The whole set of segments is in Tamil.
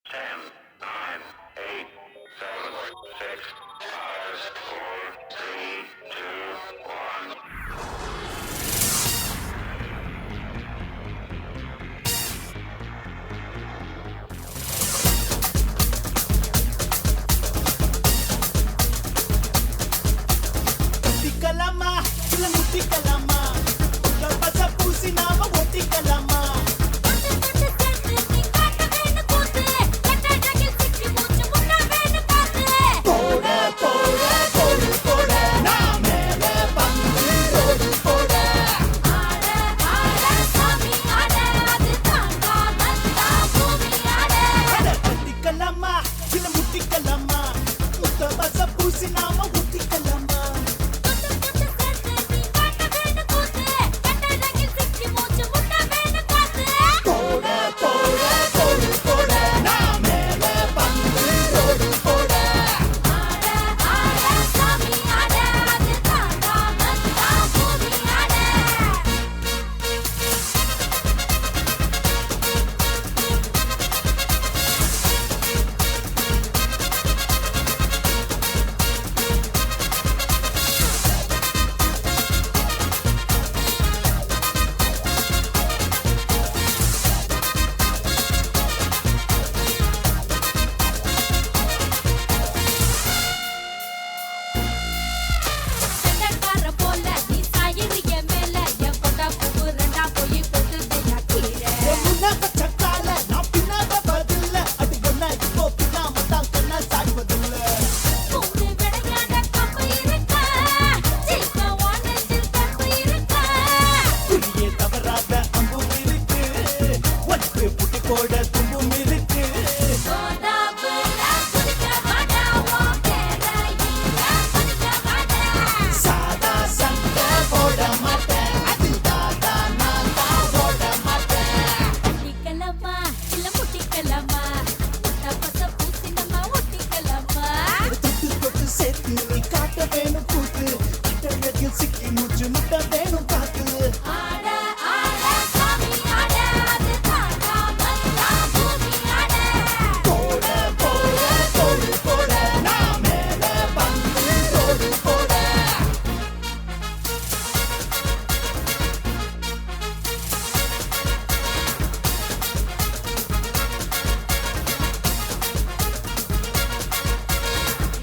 10, 9, 8, 7, 6, 5, 4, 3, 2, 1. ஒட்டிக்கலாமா இல்ல முட்டிக்கலாமா உள்ள பச்ச பூசி நாம ஒட்டிக்கலாமா போட போட போடு போட நான் மேல பந்து ரோடு போட அட ஒட்டிக்கலாமா இல்ல முட்டிக்கலாமா உள்ள பச்ச பூசி நாம ஒட்டிக்கலாமா போட போட போடு போட நான் மேல பந்து ரோடு போட முன்னாக சக்கால நான் பின்னாக பதில்ல அது என்ன இப்போ பின்னாம தான் கண்ணா சாய்வதில்ல குறியே தவறாத அம்பும் இருக்கு ஒட்டு புட்டி போட தும்பும் இருக்கு சாதா சண்டை போட மாட்டேன் அதில் தாதா நான் தான் போட மாட்டேன் தொட்டு தொட்டு சேர்த்து நீ காட்ட வேணும் கூத்து அட்டழகில் சிக்கி மூச்சு முட்ட வேணும் காத்து போட போட போடு போட நான் மேல பந்து ரோடு போட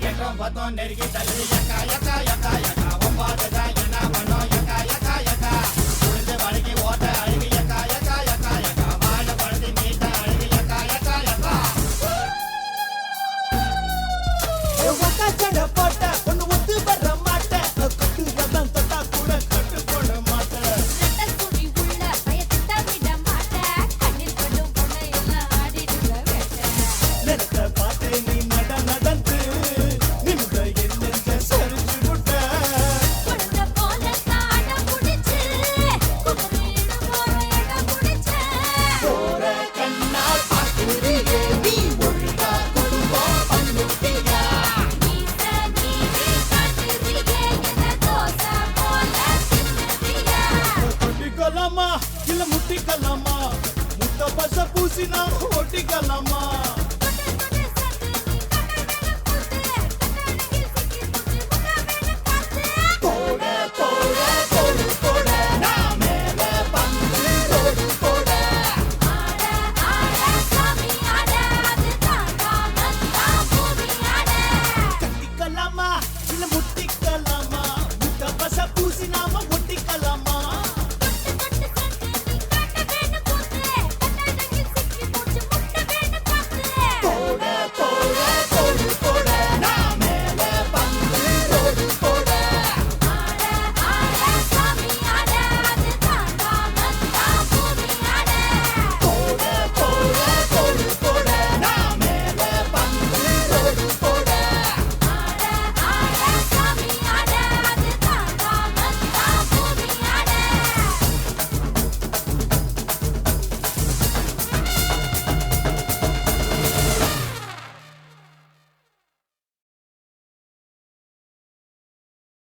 எக்கம் பத்தம் நெருங்கி தள்ளி யக்கா யக்கா யக்கா யக்கா ஒம்பாததா என்ன பண்ணோம் யக்கா யக்கா யக்கா புரிஞ்சு வழங்கி ஓட்ட அழுகி யக்கா யக்கா யக்கா யக்கா வாழ படுத்தி மீட்ட அழுகி யக்கா யக்கா யக்கா ஒக்கா சட போட்ட ஒன்னு ஒத்து வர மாட்டேன் கட்டு ரதம் தொட்டா கூட கட்டு போட மாட்டேன் நிறத்த பார்த்து நீ நடந்து நிமிட என்னென்ன சரிச்சு விட்ட போற கண்ணால் பார்க்குறியே நீ ஒழுங்கா குடும்பம் பண்ணிட்டியா ஒட்டிக்கலாமா இல்ல முட்டிக்கலாமா முட்டை பச பூசினா ஒட்டிக்கலாமா